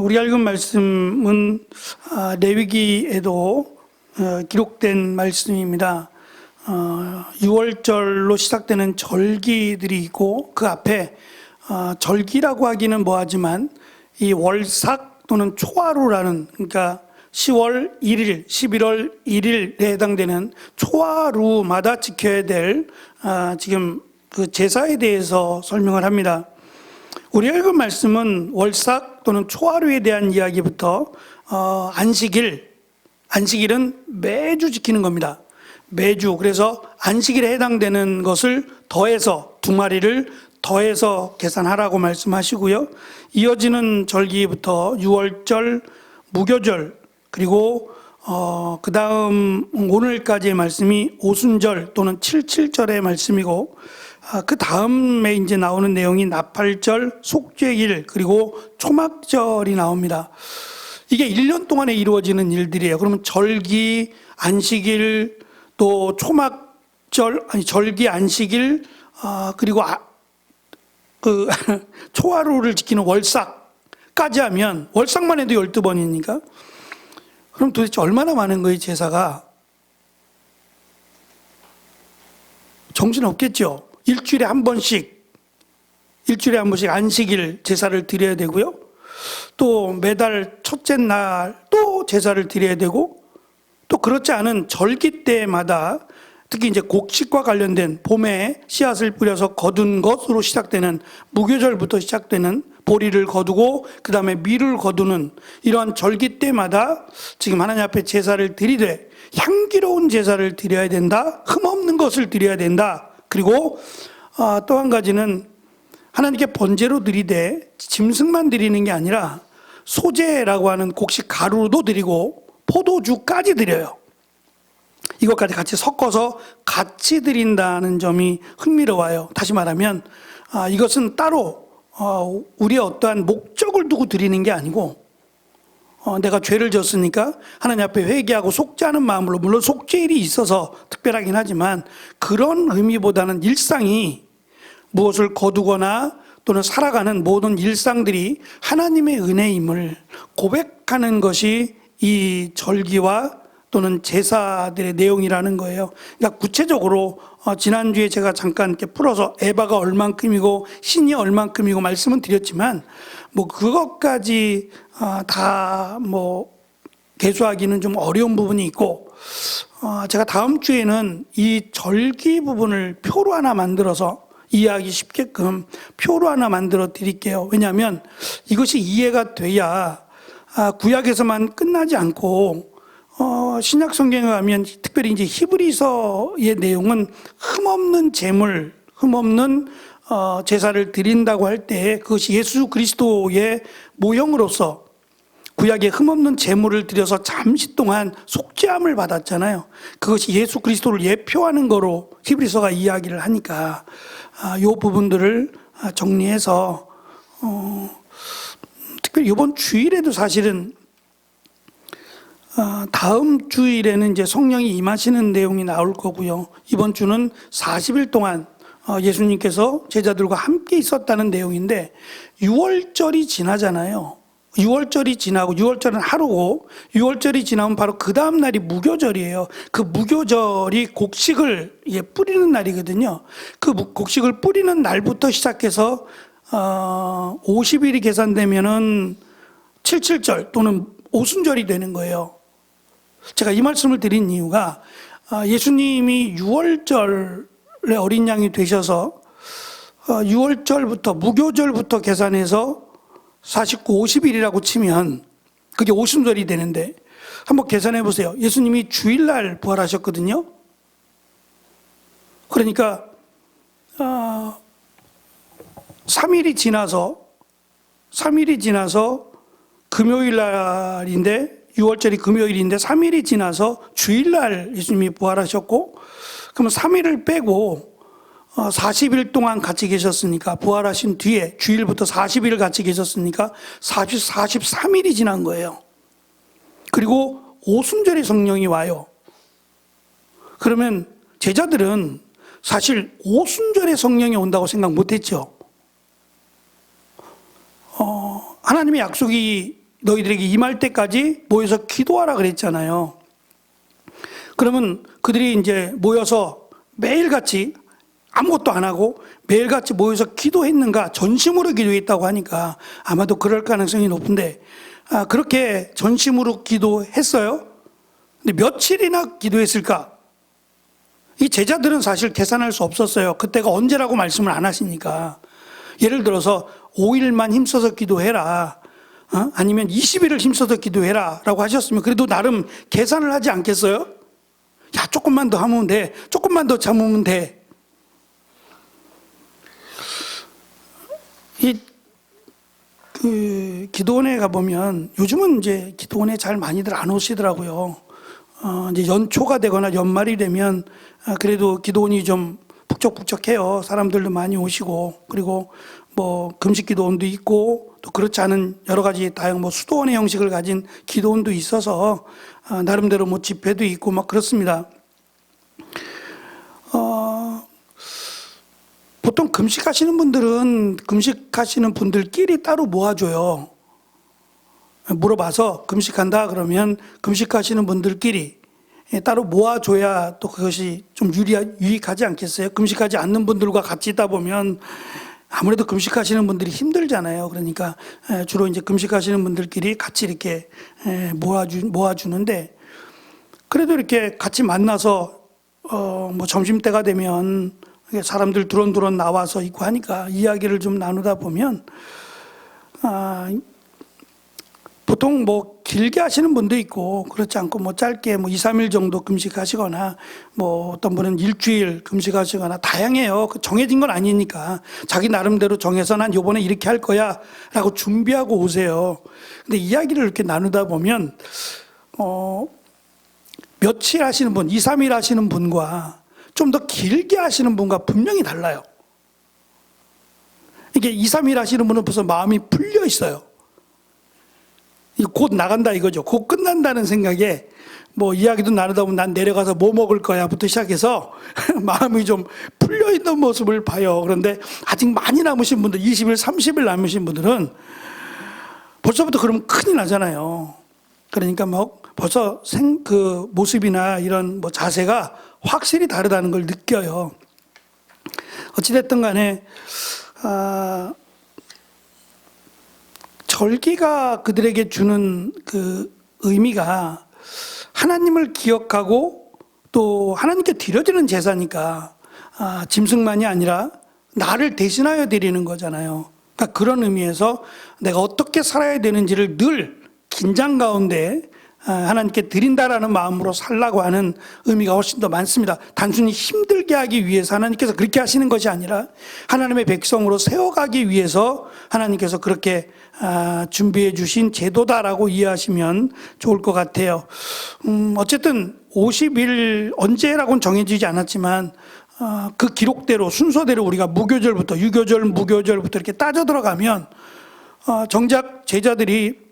우리 읽은 말씀은 레위기에도 기록된 말씀입니다. 6월절로 시작되는 절기들이 있고 그 앞에 절기라고 하기는 뭐하지만 이 월삭 또는 초하루라는, 그러니까 10월 1일, 11월 1일에 해당되는 초하루마다 지켜야 될 지금 그 제사에 대해서 설명을 합니다. 우리 읽은 말씀은 월삭 또는 초하루에 대한 이야기부터 안식일은 매주 지키는 겁니다. 매주. 그래서 안식일에 해당되는 것을 더해서 2마리를 더해서 계산하라고 말씀하시고요. 이어지는 절기부터 6월절, 무교절, 그리고 그 다음 오늘까지의 말씀이 오순절 또는 77절의 말씀이고, 그 다음에 이제 나오는 내용이 나팔절, 속죄일, 그리고 초막절이 나옵니다. 이게 1년 동안에 이루어지는 일들이에요. 그러면 절기, 안식일, 또 초막절, 절기, 안식일, 그리고 초하루를 지키는 월삭까지 하면, 월삭만 해도 12번이니까 그럼 도대체 얼마나 많은 거예요, 제사가? 정신없겠죠. 일주일에 한 번씩 안식일 제사를 드려야 되고요. 또 매달 첫째 날 또 제사를 드려야 되고, 또 그렇지 않은 절기 때마다 특히 이제 곡식과 관련된 봄에 씨앗을 뿌려서 거둔 것으로 시작되는 무교절부터 시작되는 보리를 거두고 그 다음에 밀을 거두는 이러한 절기 때마다 지금 하나님 앞에 제사를 드리되 향기로운 제사를 드려야 된다. 흠없는 것을 드려야 된다. 그리고 또 한 가지는 하나님께 번제로 드리되 짐승만 드리는 게 아니라 소제라고 하는 곡식 가루도 드리고 포도주까지 드려요. 이것까지 같이 섞어서 같이 드린다는 점이 흥미로워요. 다시 말하면 이것은 따로 우리의 어떠한 목적을 두고 드리는 게 아니고, 내가 죄를 졌으니까 하나님 앞에 회개하고 속죄하는 마음으로, 물론 속죄일이 있어서 특별하긴 하지만 그런 의미보다는 일상이 무엇을 거두거나 또는 살아가는 모든 일상들이 하나님의 은혜임을 고백하는 것이 이 절기와 또는 제사들의 내용이라는 거예요. 그러니까 구체적으로 지난주에 제가 잠깐 이렇게 풀어서 에바가 얼만큼이고 신이 얼만큼이고 말씀은 드렸지만, 뭐 그것까지 다 개수하기는 좀 어려운 부분이 있고, 제가 다음 주에는 이 절기 부분을 표로 하나 만들어서 이해하기 쉽게끔 표로 하나 만들어 드릴게요. 왜냐하면 이것이 이해가 돼야 구약에서만 끝나지 않고 신약 성경에 가면 특별히 이제 히브리서의 내용은 흠없는 제물, 흠없는 제사를 드린다고 할 때 그것이 예수 그리스도의 모형으로서 구약에 흠없는 제물을 드려서 잠시 동안 속죄함을 받았잖아요. 그것이 예수 그리스도를 예표하는 거로 히브리서가 이야기를 하니까 이 부분들을 정리해서 특별히 이번 주일에도 사실은 다음 주일에는 이제 성령이 임하시는 내용이 나올 거고요. 이번 주는 40일 동안 예수님께서 제자들과 함께 있었다는 내용인데, 6월절이 지나잖아요. 6월절이 지나고, 6월절은 하루고 6월절이 지나면 바로 그 다음 날이 무교절이에요. 그 무교절이 곡식을 뿌리는 날이거든요. 그 곡식을 뿌리는 날부터 시작해서 50일이 계산되면은 77절 또는 오순절이 되는 거예요. 제가 이 말씀을 드린 이유가 예수님이 6월절에 어린 양이 되셔서 6월절부터 무교절부터 계산해서 49, 50일이라고 치면 그게 오순절이 되는데, 한번 계산해 보세요. 예수님이 주일날 부활하셨거든요. 그러니까 3일이 지나서 금요일 날인데, 6월절이 금요일인데 3일이 지나서 주일날 예수님이 부활하셨고, 그러면 3일을 빼고 40일 동안 같이 계셨으니까, 부활하신 뒤에 주일부터 40일 같이 계셨으니까 43일이 지난 거예요. 그리고 오순절에 성령이 와요. 그러면 제자들은 사실 오순절에 성령이 온다고 생각 못했죠. 하나님의 약속이 너희들에게 임할 때까지 모여서 기도하라 그랬잖아요. 그러면 그들이 이제 모여서 매일같이 아무것도 안 하고 매일같이 모여서 기도했는가? 전심으로 기도했다고 하니까 아마도 그럴 가능성이 높은데, 그렇게 전심으로 기도했어요. 근데 며칠이나 기도했을까? 이 제자들은 사실 계산할 수 없었어요. 그때가 언제라고 말씀을 안 하시니까. 예를 들어서 5일만 힘써서 기도해라, 아니면 20일을 힘써서 기도해라 라고 하셨으면 그래도 나름 계산을 하지 않겠어요? 야, 조금만 더 하면 돼, 조금만 더 참으면 돼. 기도원에 가보면 요즘은 이제 기도원에 잘 많이들 안 오시더라고요. 이제 연초가 되거나 연말이 되면 그래도 기도원이 좀 북적북적해요. 사람들도 많이 오시고, 그리고 뭐 금식 기도원도 있고 또 그렇지 않은 여러 가지 다양한 뭐 수도원의 형식을 가진 기도원도 있어서 나름대로 뭐 집회도 있고 막 그렇습니다. 보통 금식하시는 분들은 금식하시는 분들끼리 따로 모아줘요. 물어봐서 금식한다 그러면 금식하시는 분들끼리 따로 모아줘야 또 그것이 좀 유익하지 않겠어요? 금식하지 않는 분들과 같이 있다 보면 아무래도 금식하시는 분들이 힘들잖아요. 그러니까 주로 이제 금식하시는 분들끼리 같이 이렇게 모아주는데, 그래도 이렇게 같이 만나서 뭐 점심때가 되면 사람들 두런두런 나와서 있고 하니까 이야기를 좀 나누다 보면 보통 뭐 길게 하시는 분도 있고 그렇지 않고 뭐 짧게 뭐 2, 3일 정도 금식하시거나 뭐 어떤 분은 일주일 금식하시거나 다양해요. 정해진 건 아니니까 자기 나름대로 정해서 난 요번에 이렇게 할 거야 라고 준비하고 오세요. 근데 이야기를 이렇게 나누다 보면 며칠 하시는 분, 2, 3일 하시는 분과 좀 더 길게 하시는 분과 분명히 달라요. 이게 2, 3일 하시는 분은 벌써 마음이 풀려 있어요. 곧 나간다 이거죠. 곧 끝난다는 생각에 뭐 이야기도 나누다 보면 난 내려가서 뭐 먹을 거야부터 시작해서 마음이 좀 풀려 있는 모습을 봐요. 그런데 아직 많이 남으신 분들, 20일, 30일 남으신 분들은 벌써부터 그러면 큰일 나잖아요. 그러니까 뭐 벌써 그 모습이나 이런 뭐 자세가 확실히 다르다는 걸 느껴요. 어찌됐든 간에 절기가 그들에게 주는 그 의미가 하나님을 기억하고 또 하나님께 드려지는 제사니까 짐승만이 아니라 나를 대신하여 드리는 거잖아요. 그러니까 그런 의미에서 내가 어떻게 살아야 되는지를 늘 긴장 가운데 하나님께 드린다라는 마음으로 살라고 하는 의미가 훨씬 더 많습니다. 단순히 힘들게 하기 위해서 하나님께서 그렇게 하시는 것이 아니라 하나님의 백성으로 세워가기 위해서 하나님께서 그렇게 준비해 주신 제도다라고 이해하시면 좋을 것 같아요. 어쨌든 50일 언제라고는 정해지지 않았지만 그 기록대로 순서대로 우리가 무교절부터 유교절, 무교절부터 이렇게 따져 들어가면 정작 제자들이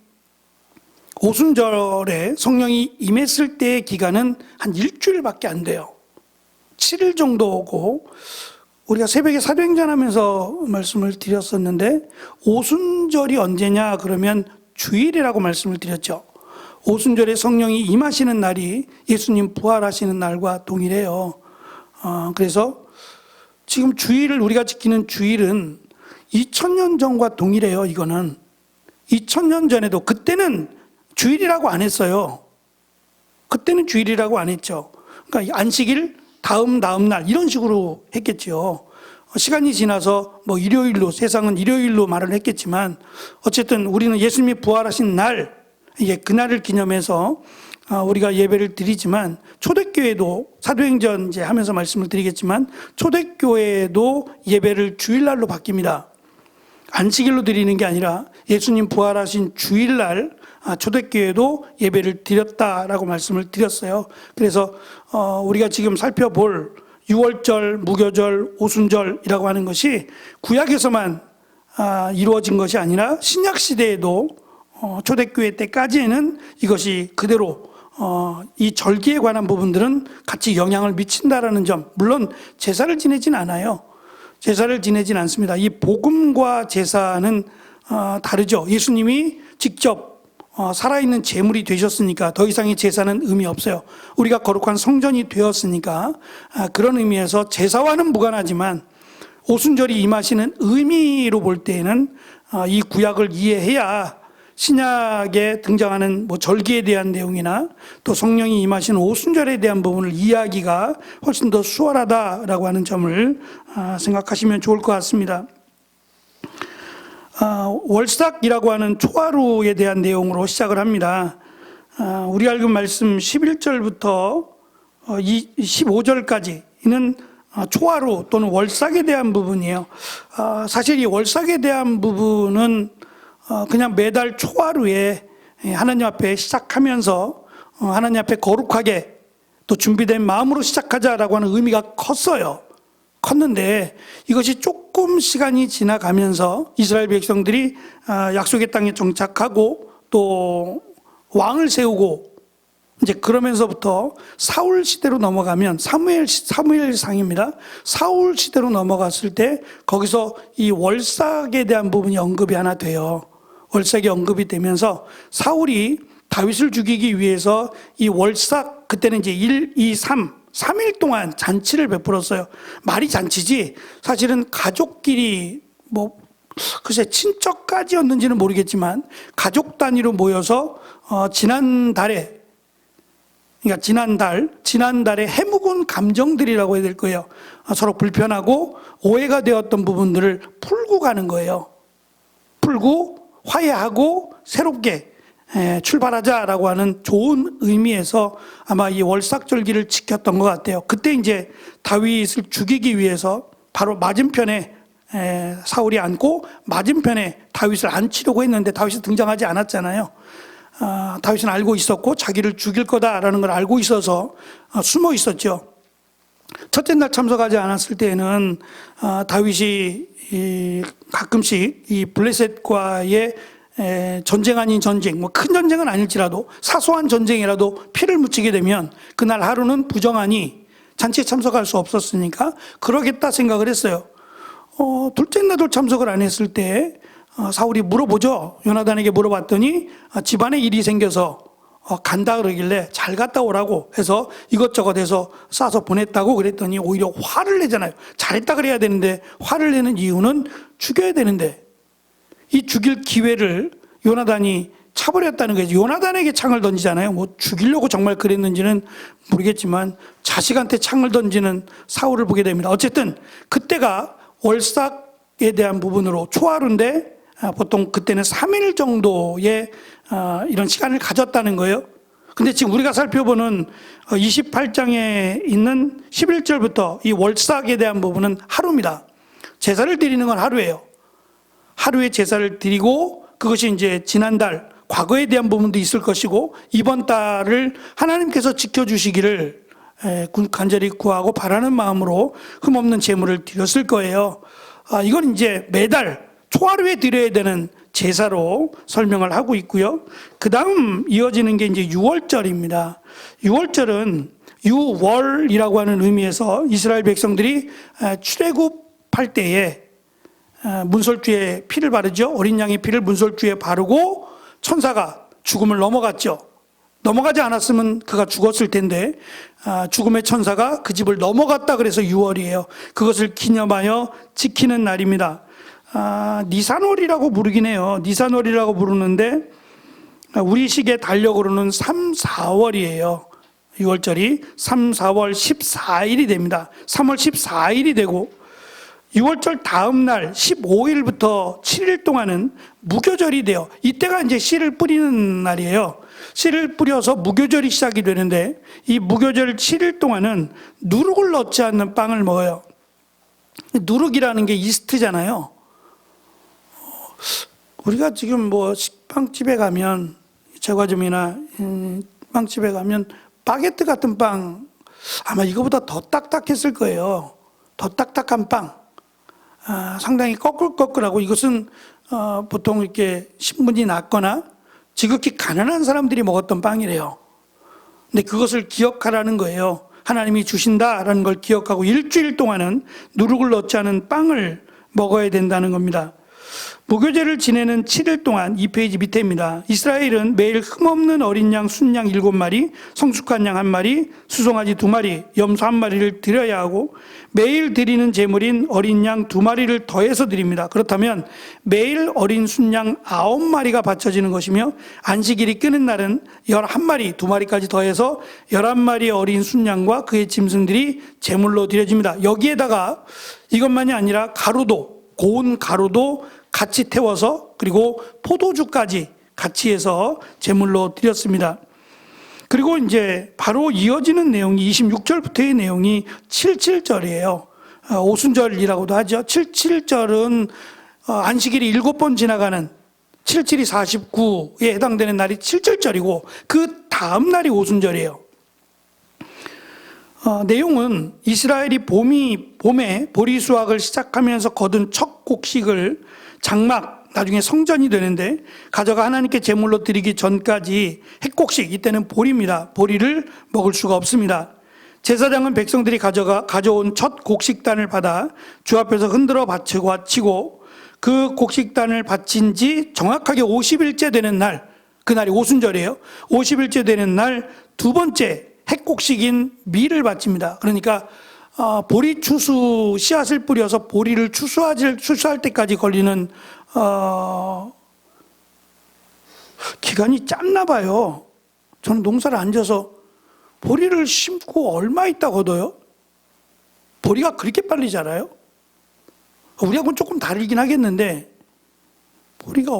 오순절에 성령이 임했을 때의 기간은 한 일주일밖에 안 돼요. 7일 정도고, 우리가 새벽에 사도행전 하면서 말씀을 드렸었는데 오순절이 언제냐 그러면 주일이라고 말씀을 드렸죠. 오순절에 성령이 임하시는 날이 예수님 부활하시는 날과 동일해요. 그래서 지금 주일을 우리가 지키는 주일은 2000년 전과 동일해요. 이거는 2000년 전에도 그때는 주일이라고 안 했어요. 그때는 주일이라고 안 했죠. 그러니까 안식일 다음 날 이런 식으로 했겠죠. 시간이 지나서 뭐 일요일로, 세상은 일요일로 말을 했겠지만 어쨌든 우리는 예수님이 부활하신 날, 그날을 기념해서 우리가 예배를 드리지만, 초대교회도 사도행전 이제 하면서 말씀을 드리겠지만 초대교회도 예배를 주일날로 바뀝니다. 안식일로 드리는 게 아니라 예수님 부활하신 주일날 초대교회도 예배를 드렸다라고 말씀을 드렸어요. 그래서 우리가 지금 살펴볼 유월절, 무교절, 오순절이라고 하는 것이 구약에서만 이루어진 것이 아니라 신약시대에도 초대교회 때까지는 이것이 그대로 이 절기에 관한 부분들은 같이 영향을 미친다라는 점. 물론 제사를 지내진 않아요. 제사를 지내진 않습니다. 이 복음과 제사는 다르죠. 예수님이 직접 살아있는 제물이 되셨으니까 더 이상의 제사는 의미 없어요. 우리가 거룩한 성전이 되었으니까 그런 의미에서 제사와는 무관하지만 오순절이 임하시는 의미로 볼 때에는 이 구약을 이해해야 신약에 등장하는 절기에 대한 내용이나 또 성령이 임하시는 오순절에 대한 부분을 이해하기가 훨씬 더 수월하다라고 하는 점을 생각하시면 좋을 것 같습니다. 월삭이라고 하는 초하루에 대한 내용으로 시작을 합니다. 우리 읽은 말씀 11절부터 15절까지는 초하루 또는 월삭에 대한 부분이에요. 사실 이 월삭에 대한 부분은 그냥 매달 초하루에 하나님 앞에 시작하면서 하나님 앞에 거룩하게 또 준비된 마음으로 시작하자라고 하는 의미가 컸는데 이것이 조금 시간이 지나가면서 이스라엘 백성들이 약속의 땅에 정착하고 또 왕을 세우고 이제 그러면서부터 사울 시대로 넘어가면 사무엘상입니다. 사울 시대로 넘어갔을 때 거기서 이 월삭에 대한 부분이 언급이 하나 돼요. 월삭이 언급이 되면서 사울이 다윗을 죽이기 위해서 이 월삭 그때는 이제 1, 2, 3일 동안 잔치를 베풀었어요. 말이 잔치지 사실은 가족끼리 글쎄 친척까지였는지는 모르겠지만 가족 단위로 모여서 지난달에 해묵은 감정들이라고 해야 될 거예요. 서로 불편하고 오해가 되었던 부분들을 풀고 가는 거예요. 풀고 화해하고 새롭게 출발하자라고 하는 좋은 의미에서 아마 이 월삭절기를 지켰던 것 같아요. 그때 이제 다윗을 죽이기 위해서 바로 맞은편에 사울이 앉고 맞은편에 다윗을 앉히려고 했는데 다윗이 등장하지 않았잖아요. 다윗은 알고 있었고 자기를 죽일 거다라는 걸 알고 있어서 숨어 있었죠. 첫째 날 참석하지 않았을 때에는 다윗이 가끔씩 이 블레셋과의 전쟁 아닌 전쟁, 큰 전쟁은 아닐지라도 사소한 전쟁이라도 피를 묻히게 되면 그날 하루는 부정하니 잔치에 참석할 수 없었으니까 그러겠다 생각을 했어요. 둘째 날도 참석을 안 했을 때 사울이 물어보죠. 요나단에게 물어봤더니 집안에 일이 생겨서 간다 그러길래 잘 갔다 오라고 해서 이것저것 해서 싸서 보냈다고 그랬더니 오히려 화를 내잖아요. 잘했다 그래야 되는데 화를 내는 이유는 죽여야 되는데 이 죽일 기회를 요나단이 차버렸다는 거예요. 요나단에게 창을 던지잖아요. 죽이려고 정말 그랬는지는 모르겠지만 자식한테 창을 던지는 사울을 보게 됩니다. 어쨌든 그때가 월삭에 대한 부분으로 초하루인데 보통 그때는 3일 정도의 이런 시간을 가졌다는 거예요. 근데 지금 우리가 살펴보는 28장에 있는 11절부터 이 월삭에 대한 부분은 하루입니다. 제사를 드리는 건 하루예요. 하루에 제사를 드리고 그것이 이제 지난달 과거에 대한 부분도 있을 것이고 이번 달을 하나님께서 지켜주시기를 간절히 구하고 바라는 마음으로 흠없는 제물을 드렸을 거예요. 이건 이제 매달 초하루에 드려야 되는 제사로 설명을 하고 있고요. 그 다음 이어지는 게 이제 6월절입니다. 6월절은 유월이라고 하는 의미에서 이스라엘 백성들이 출애굽할 때에 문설주에 피를 바르죠. 어린 양의 피를 문설주에 바르고 천사가 죽음을 넘어갔죠. 넘어가지 않았으면 그가 죽었을 텐데 죽음의 천사가 그 집을 넘어갔다 그래서 6월이에요. 그것을 기념하여 지키는 날입니다. 니산월이라고 부르긴 해요. 니산월이라고 부르는데 우리 식의 달력으로는 3, 4월이에요. 6월절이 3, 4월 14일이 됩니다. 3월 14일이 되고 6월절 다음 날 15일부터 7일 동안은 무교절이 돼요. 이때가 이제 씨를 뿌리는 날이에요. 씨를 뿌려서 무교절이 시작이 되는데 이 무교절 7일 동안은 누룩을 넣지 않는 빵을 먹어요. 누룩이라는 게 이스트잖아요. 우리가 지금 빵집에 가면 제과점이나 빵집에 가면 바게트 같은 빵 아마 이거보다 더 딱딱했을 거예요. 더 딱딱한 빵. 상당히 꺼끌꺼끌하고 이것은 보통 이렇게 신분이 낮거나 지극히 가난한 사람들이 먹었던 빵이래요. 근데 그것을 기억하라는 거예요. 하나님이 주신다라는 걸 기억하고 일주일 동안은 누룩을 넣지 않은 빵을 먹어야 된다는 겁니다. 무교제를 지내는 7일 동안, 2페이지 밑에입니다. 이스라엘은 매일 흠없는 어린 양, 순양 7마리, 성숙한 양 1마리, 수송아지 2마리, 염소 1마리를 드려야 하고 매일 드리는 제물인 어린 양 2마리를 더해서 드립니다. 그렇다면 매일 어린 순양 9마리가 바쳐지는 것이며 안식일이 끄는 날은 11마리, 2마리까지 더해서 11마리의 어린 순양과 그의 짐승들이 제물로 드려집니다. 여기에다가 이것만이 아니라 가루도, 고운 가루도 같이 태워서, 그리고 포도주까지 같이 해서 제물로 드렸습니다. 그리고 이제 바로 이어지는 내용이 26절부터의 내용이 77절이에요. 오순절이라고도 하죠. 77절은 안식일이 7번 지나가는 77이 49에 해당되는 날이 77절이고 그 다음 날이 오순절이에요. 내용은 이스라엘이 봄에 보리 수확을 시작하면서 거둔 첫 곡식을 장막, 나중에 성전이 되는데 가져가 하나님께 제물로 드리기 전까지 핵곡식, 이때는 보리입니다. 보리를 먹을 수가 없습니다. 제사장은 백성들이 가져온 첫 곡식단을 받아 주 앞에서 흔들어 바치고 그 곡식단을 바친 지 정확하게 50일째 되는 날, 그날이 오순절이에요. 50일째 되는 날 두 번째 핵곡식인 밀을 바칩니다. 그러니까 보리 추수 씨앗을 뿌려서 보리를 추수할 때까지 걸리는 기간이 짧나 봐요. 저는 농사를 안 져서 보리를 심고 얼마 있다 거둬요? 보리가 그렇게 빨리 자라요? 우리하고는 조금 다르긴 하겠는데 보리가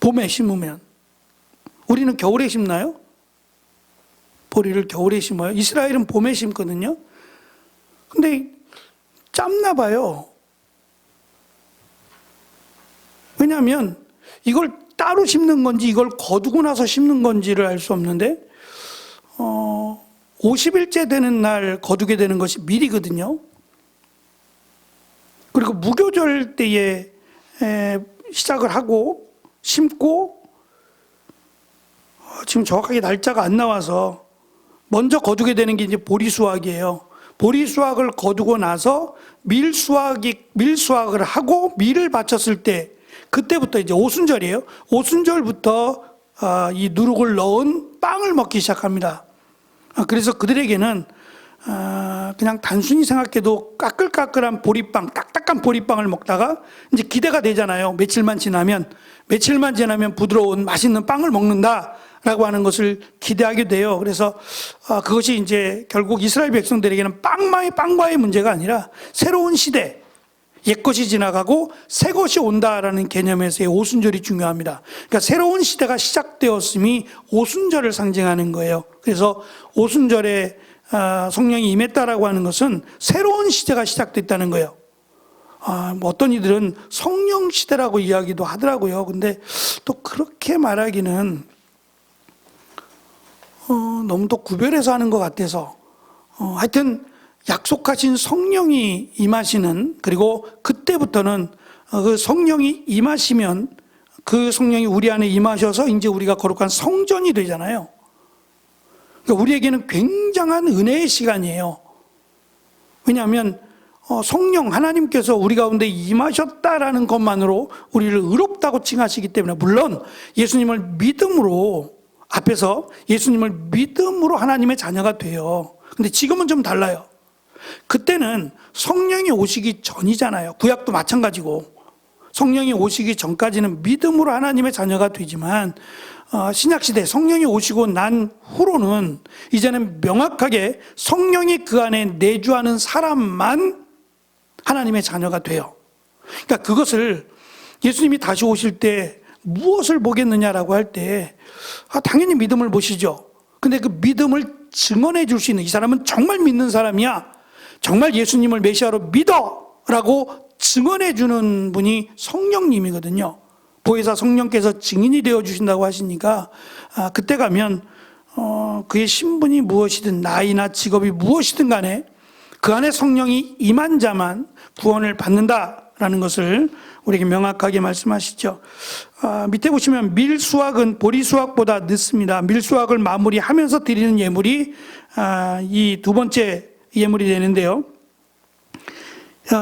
봄에 심으면, 우리는 겨울에 심나요? 보리를 겨울에 심어요. 이스라엘은 봄에 심거든요. 근데 짧나 봐요. 왜냐하면 이걸 따로 심는 건지 이걸 거두고 나서 심는 건지를 알 수 없는데 50일째 되는 날 거두게 되는 것이 밀이거든요. 그리고 무교절 때에 시작을 하고 심고, 지금 정확하게 날짜가 안 나와서 먼저 거두게 되는 게 이제 보리 수확이에요. 보리 수확을 거두고 나서 밀 수확을 하고 밀을 바쳤을 때, 그때부터 이제 오순절이에요. 오순절부터 이 누룩을 넣은 빵을 먹기 시작합니다. 그래서 그들에게는 그냥 단순히 생각해도 까끌까끌한 보리빵, 딱딱한 보리빵을 먹다가 이제 기대가 되잖아요. 며칠만 지나면 부드러운 맛있는 빵을 먹는다라고 하는 것을 기대하게 돼요. 그래서 그것이 이제 결국 이스라엘 백성들에게는 빵과의 문제가 아니라 새로운 시대, 옛것이 지나가고 새것이 온다라는 개념에서의 오순절이 중요합니다. 그러니까 새로운 시대가 시작되었음이 오순절을 상징하는 거예요. 그래서 오순절에 성령이 임했다라고 하는 것은 새로운 시대가 시작됐다는 거예요. 뭐 어떤 이들은 성령 시대라고 이야기도 하더라고요. 근데 또 그렇게 말하기는 너무 또 구별해서 하는 것 같아서 하여튼 약속하신 성령이 임하시는, 그리고 그때부터는 그 성령이 임하시면 그 성령이 우리 안에 임하셔서 이제 우리가 거룩한 성전이 되잖아요. 그러니까 우리에게는 굉장한 은혜의 시간이에요. 왜냐하면 성령 하나님께서 우리 가운데 임하셨다라는 것만으로 우리를 의롭다고 칭하시기 때문에, 물론 예수님을 믿음으로, 앞에서 예수님을 믿음으로 하나님의 자녀가 돼요. 근데 지금은 좀 달라요. 그때는 성령이 오시기 전이잖아요. 구약도 마찬가지고 성령이 오시기 전까지는 믿음으로 하나님의 자녀가 되지만 신약시대 성령이 오시고 난 후로는 이제는 명확하게 성령이 그 안에 내주하는 사람만 하나님의 자녀가 돼요. 그러니까 그것을 예수님이 다시 오실 때 무엇을 보겠느냐라고 할 때 당연히 믿음을 보시죠. 근데 그 믿음을 증언해 줄 수 있는, 이 사람은 정말 믿는 사람이야, 정말 예수님을 메시아로 믿어 라고 증언해 주는 분이 성령님이거든요. 보혜사 성령께서 증인이 되어 주신다고 하시니까 그때 가면 그의 신분이 무엇이든 나이나 직업이 무엇이든 간에 그 안에 성령이 임한 자만 구원을 받는다라는 것을 우리에게 명확하게 말씀하시죠. 밑에 보시면 밀수확은 보리수확보다 늦습니다. 밀수확을 마무리하면서 드리는 예물이 이 두 번째 예물이 되는데요.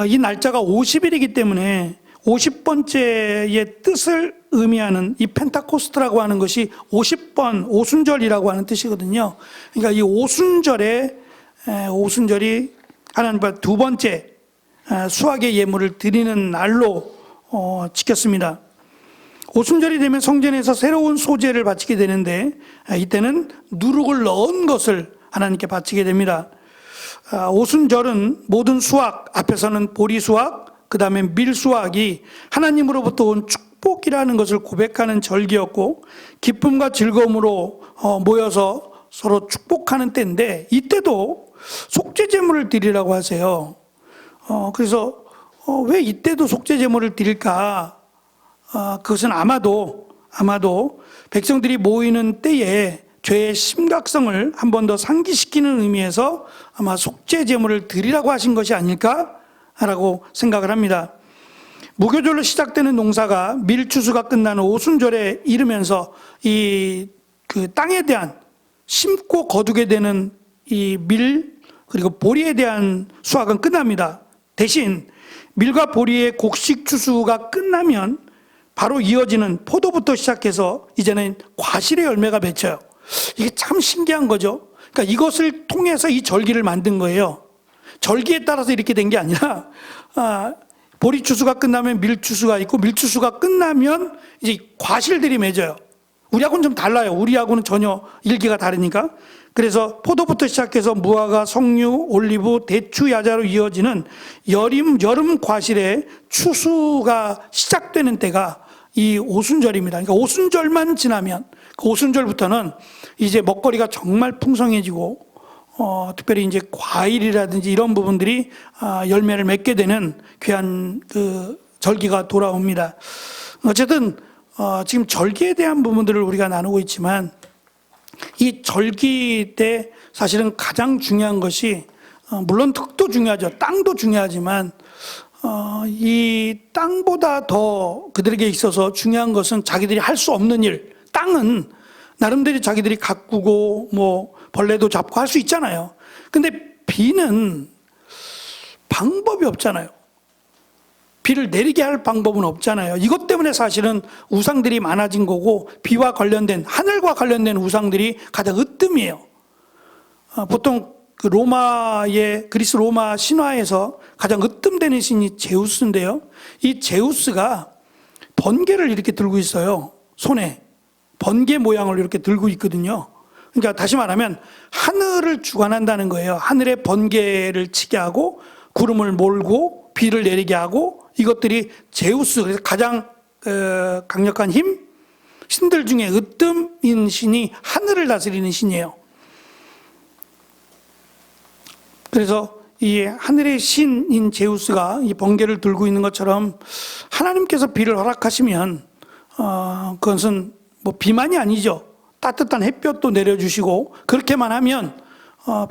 이 날짜가 50일이기 때문에 50번째의 뜻을 의미하는 이 펜타코스트라고 하는 것이 50번 오순절이라고 하는 뜻이거든요. 그러니까 이 오순절이 하나님 앞에 두 번째 수확의 예물을 드리는 날로 지켰습니다. 오순절이 되면 성전에서 새로운 소재를 바치게 되는데 이때는 누룩을 넣은 것을 하나님께 바치게 됩니다. 오순절은 모든 수확, 앞에서는 보리 수확, 그 다음에 밀 수확이 하나님으로부터 온 축복이라는 것을 고백하는 절기였고, 기쁨과 즐거움으로 모여서 서로 축복하는 때인데, 이때도 속죄제물을 드리라고 하세요. 그래서 왜 이때도 속죄제물을 드릴까? 그것은 아마도 백성들이 모이는 때에 죄의 심각성을 한 번 더 상기시키는 의미에서 아마 속죄제물을 드리라고 하신 것이 아닐까라고 생각을 합니다. 무교절로 시작되는 농사가 밀추수가 끝나는 오순절에 이르면서 그 땅에 대한 심고 거두게 되는 이 밀 그리고 보리에 대한 수확은 끝납니다. 대신 밀과 보리의 곡식 추수가 끝나면 바로 이어지는 포도부터 시작해서 이제는 과실의 열매가 맺혀요. 이게 참 신기한 거죠. 그러니까 이것을 통해서 이 절기를 만든 거예요. 절기에 따라서 이렇게 된 게 아니라 보리 추수가 끝나면 밀 추수가 있고, 밀 추수가 끝나면 이제 과실들이 맺어요. 우리하고는 좀 달라요. 우리하고는 전혀 일기가 다르니까. 그래서 포도부터 시작해서 무화과, 석류, 올리브, 대추, 야자로 이어지는 여름 과실의 추수가 시작되는 때가 이 오순절입니다. 그러니까 오순절만 지나면, 그 오순절부터는 이제 먹거리가 정말 풍성해지고, 특별히 이제 과일이라든지 이런 부분들이 열매를 맺게 되는 귀한 그 절기가 돌아옵니다. 어쨌든 지금 절기에 대한 부분들을 우리가 나누고 있지만, 이 절기 때 사실은 가장 중요한 것이, 물론 흙도 중요하죠. 땅도 중요하지만 이 땅보다 더 그들에게 있어서 중요한 것은 자기들이 할 수 없는 일. 땅은 나름대로 자기들이 가꾸고 뭐 벌레도 잡고 할 수 있잖아요. 근데 비는 방법이 없잖아요. 비를 내리게 할 방법은 없잖아요. 이것 때문에 사실은 우상들이 많아진 거고, 비와 관련된, 하늘과 관련된 우상들이 가장 으뜸이에요. 보통 그 그리스 로마 신화에서 가장 으뜸되는 신이 제우스인데요. 이 제우스가 번개를 이렇게 들고 있어요. 손에. 번개 모양을 이렇게 들고 있거든요. 그러니까 다시 말하면 하늘을 주관한다는 거예요. 하늘에 번개를 치게 하고, 구름을 몰고, 비를 내리게 하고, 이것들이 제우스, 그래서 가장 강력한 힘, 신들 중에 으뜸인 신이 하늘을 다스리는 신이에요. 그래서 이 하늘의 신인 제우스가 이 번개를 들고 있는 것처럼 하나님께서 비를 허락하시면 그것은 뭐 비만이 아니죠. 따뜻한 햇볕도 내려주시고, 그렇게만 하면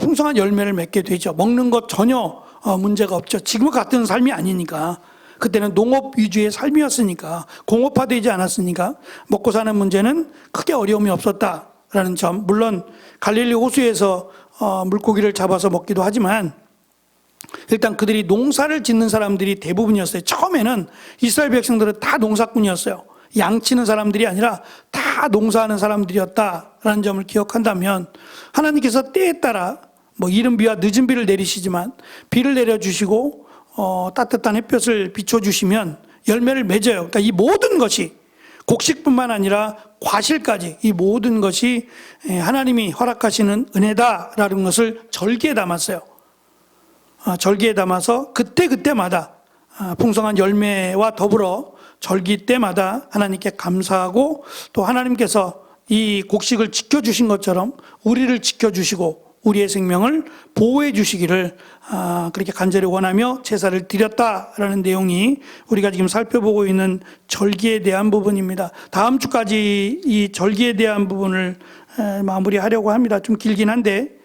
풍성한 열매를 맺게 되죠. 먹는 것 전혀 문제가 없죠. 지금 같은 삶이 아니니까. 그때는 농업 위주의 삶이었으니까, 공업화되지 않았으니까 먹고 사는 문제는 크게 어려움이 없었다라는 점. 물론 갈릴리 호수에서 물고기를 잡아서 먹기도 하지만, 일단 그들이 농사를 짓는 사람들이 대부분이었어요. 처음에는 이스라엘 백성들은 다 농사꾼이었어요. 양치는 사람들이 아니라 다 농사하는 사람들이었다라는 점을 기억한다면, 하나님께서 때에 따라 뭐 이른 비와 늦은 비를 내리시지만 비를 내려주시고 따뜻한 햇볕을 비춰주시면 열매를 맺어요. 그러니까 이 모든 것이, 곡식뿐만 아니라 과실까지, 이 모든 것이 하나님이 허락하시는 은혜다라는 것을 절기에 담았어요. 절기에 담아서 그때마다 풍성한 열매와 더불어 절기 때마다 하나님께 감사하고, 또 하나님께서 이 곡식을 지켜주신 것처럼 우리를 지켜주시고 우리의 생명을 보호해 주시기를 그렇게 간절히 원하며 제사를 드렸다라는 내용이 우리가 지금 살펴보고 있는 절기에 대한 부분입니다. 다음 주까지 이 절기에 대한 부분을 마무리하려고 합니다. 좀 길긴 한데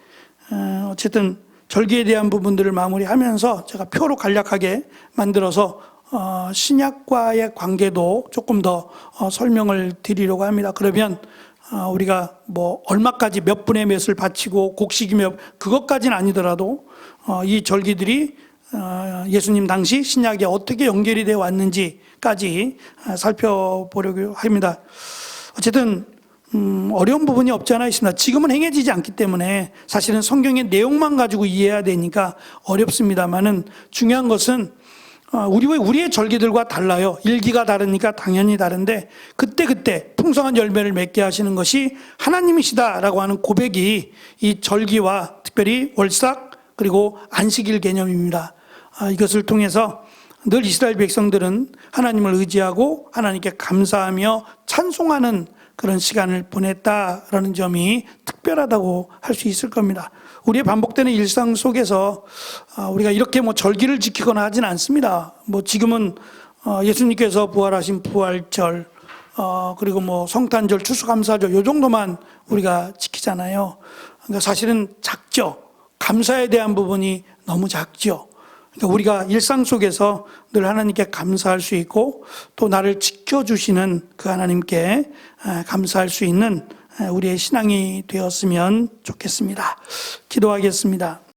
어쨌든 절기에 대한 부분들을 마무리하면서 제가 표로 간략하게 만들어서 신약과의 관계도 조금 더 설명을 드리려고 합니다. 그러면 우리가 뭐 얼마까지 몇 분의 몇을 바치고 곡식이 몇, 그것까지는 아니더라도 이 절기들이 예수님 당시 신약에 어떻게 연결이 되어 왔는지까지 살펴보려고 합니다. 어쨌든 어려운 부분이 없지 않아 있습니다. 지금은 행해지지 않기 때문에 사실은 성경의 내용만 가지고 이해해야 되니까 어렵습니다만은 중요한 것은 우리의 절기들과 달라요. 일기가 다르니까 당연히 다른데 그때 풍성한 열매를 맺게 하시는 것이 하나님이시다라고 하는 고백이 이 절기와 특별히 월삭 그리고 안식일 개념입니다. 이것을 통해서 늘 이스라엘 백성들은 하나님을 의지하고 하나님께 감사하며 찬송하는 그런 시간을 보냈다라는 점이 특별하다고 할 수 있을 겁니다. 우리의 반복되는 일상 속에서 우리가 이렇게 절기를 지키거나 하진 않습니다. 지금은 예수님께서 부활하신 부활절, 그리고 성탄절, 추수감사절 요 정도만 우리가 지키잖아요. 그러니까 사실은 작죠. 감사에 대한 부분이 너무 작죠. 그러니까 우리가 일상 속에서 늘 하나님께 감사할 수 있고 또 나를 지켜주시는 그 하나님께 감사할 수 있는 우리의 신앙이 되었으면 좋겠습니다. 기도하겠습니다.